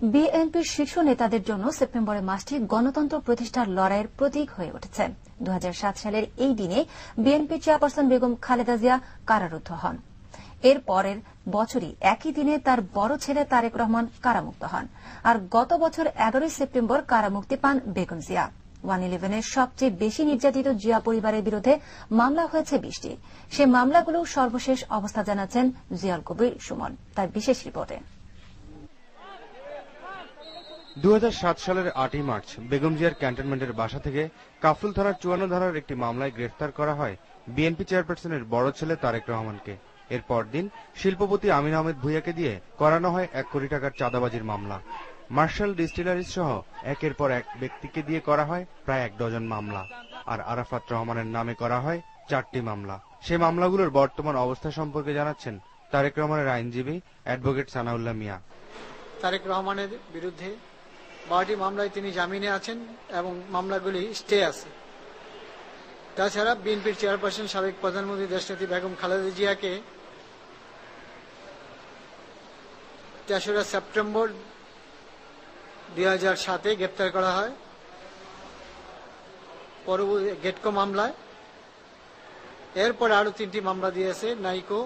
বিএনপির শীর্ষ নেতাদের জন্য সেপ্টেম্বরের মাসটি গণতন্ত্র প্রতিষ্ঠার লড়াইয়ের প্রতীক হয়ে উঠেছে। 2007 সালের এই দিনে বিএনপি চেয়ারপারসন বেগম খালেদা জিয়া কারারুদ্ধ হন। এর পরের বছরই একই দিনে তার বড় ছেলে তারেক রহমান কারামুক্ত হন। আর গত বছর 11 সেপ্টেম্বর কারামুক্তি পান বেগম জিয়া। 111-এর সবচেয়ে বেশি নির্যাতিত জিয়া পরিবারের বিরুদ্ধে মামলা হয়েছে 20টি। সে মামলাগুলো সর্বশেষ অবস্থা জানাচ্ছেন জিয়াউল কবির সুমন তার বিশেষ রিপোর্টে। 2007 সালের 8ই মার্চ বেগম জিয়ার ক্যান্টনমেন্টের বাসা থেকে কাফরুল থানার 54 ধারার একটি মামলায় গ্রেফতার করা হয় বিএনপি চেয়ারপারসনের বড় ছেলে তারেক রহমানকে। এর পরদিন শিল্পপতি আমিন আহমেদ ভূঁইয়াকে দিয়ে করানো হয় 1 কোটি টাকার চাঁদাবাজির মামলা। মার্শাল ডিস্টিলারিজ সহ একের পর এক ব্যক্তিকে দিয়ে করা হয় প্রায় 1 ডজন মামলা। আর আরাফাত রহমানের নামে করা হয় 4টি মামলা। সেই মামলাগুলোর বর্তমান অবস্থা সম্পর্কে জানাচ্ছেন তারেক রহমানের আইনজীবী অ্যাডভোকেট সানাউল্লাহ মিয়া। তারেক রহমানের বিরুদ্ধে 12টি মামলায় তিনি জামিনে আছেন এবং মামলাগুলি স্টে আছে। তাছাড়া বিএনপির চেয়ারপারসন সাবেক প্রধানমন্ত্রী দেশনেত্রী বেগম খালেদা জিয়াকে 3রা সেপ্টেম্বর 2007-এ গ্রেপ্তার করা হয় পরবর্তী গেটকো মামলায়। এরপর আরো 3টি মামলা দিয়েছে নাইকো,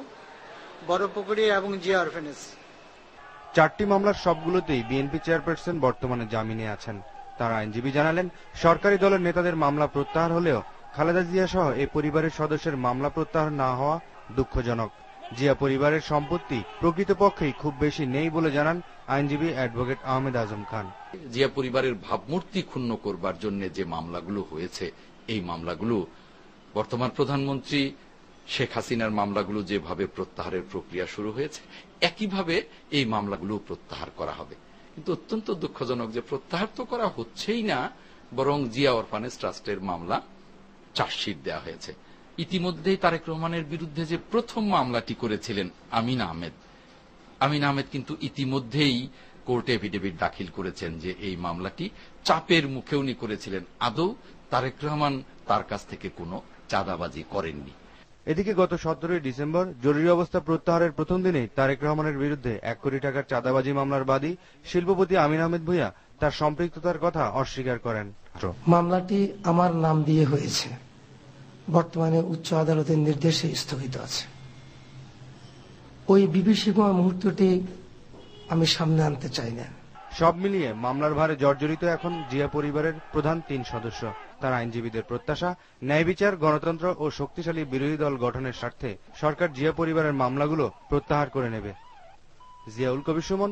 বড়পুকুরি এবং জিয়া অরফেনেজ। 4টি মামলার সবগুলোতেই বিএনপি চেয়ারপারসন বর্তমানে জামিনে আছেন। তার আইনজীবী জানালেন, সরকারি দলের নেতাদের মামলা প্রত্যাহার হলেও খালেদা জিয়া সহ এই পরিবারের সদস্যের মামলা প্রত্যাহার না হওয়া দুঃখজনক। জিয়া পরিবারের সম্পত্তি প্রকৃতপক্ষেই খুব বেশি নেই বলে জানান আইনজীবী অ্যাডভোকেট আহমেদ আজম খান। জিয়া পরিবারের ভাবমূর্তি ক্ষুণ্ণ করবার জন্য যে মামলাগুলো হয়েছে, এই মামলাগুলো বর্তমান প্রধানমন্ত্রী শেখ হাসিনার মামলাগুলো যেভাবে প্রত্যাহারের প্রক্রিয়া শুরু হয়েছে, একইভাবে এই মামলাগুলো প্রত্যাহার করা হবে। কিন্তু অত্যন্ত দুঃখজনক যে প্রত্যাহার তো করা হচ্ছেই না, বরং জিয়া অরফানেজ ট্রাস্টের মামলা চার্জশিট দেওয়া হয়েছে। ইতিমধ্যেই তারেক রহমানের বিরুদ্ধে যে প্রথম মামলাটি করেছিলেন আমিন আহমেদ কিন্তু ইতিমধ্যেই কোর্টে এফিডেভিট দাখিল করেছেন যে এই মামলাটি চাপের মুখে উনি করেছিলেন, আদৌ তারেক রহমান তার কাছ থেকে কোনো চাঁদাবাজি করেননি। এদিকে গত 17 ডিসেম্বর জরুরি অবস্থা প্রত্যাহারের প্রথম দিনেই তারেক রহমানের বিরুদ্ধে 1 কোটি টাকার চাঁদাবাজি মামলার বাদী শিল্পপতি আমিন আহমেদ ভূঁইয়া তার সম্পৃক্ততার কথা অস্বীকার করেন। মামলাটি আমার নাম দিয়ে হয়েছে, বর্তমানে উচ্চ আদালতের নির্দেশে স্থগিত আছে। ওই বিভীষিকাময় মুহূর্তটি আমি সামনে আনতে চাই না। সব মিলিয়ে মামলার ভারে জর্জরিত এখন জিয়া পরিবারের প্রধান 3 সদস্য। তার আইনজীবীদের প্রত্যাশা, ন্যায় বিচার, গণতন্ত্র ও শক্তিশালী বিরোধী দল গঠনের স্বার্থে সরকার জিয়া পরিবারের মামলাগুলো প্রত্যাহার করে নেবে। জিয়াউল কবির সুমন,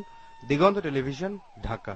দিগন্ত টেলিভিশন, ঢাকা।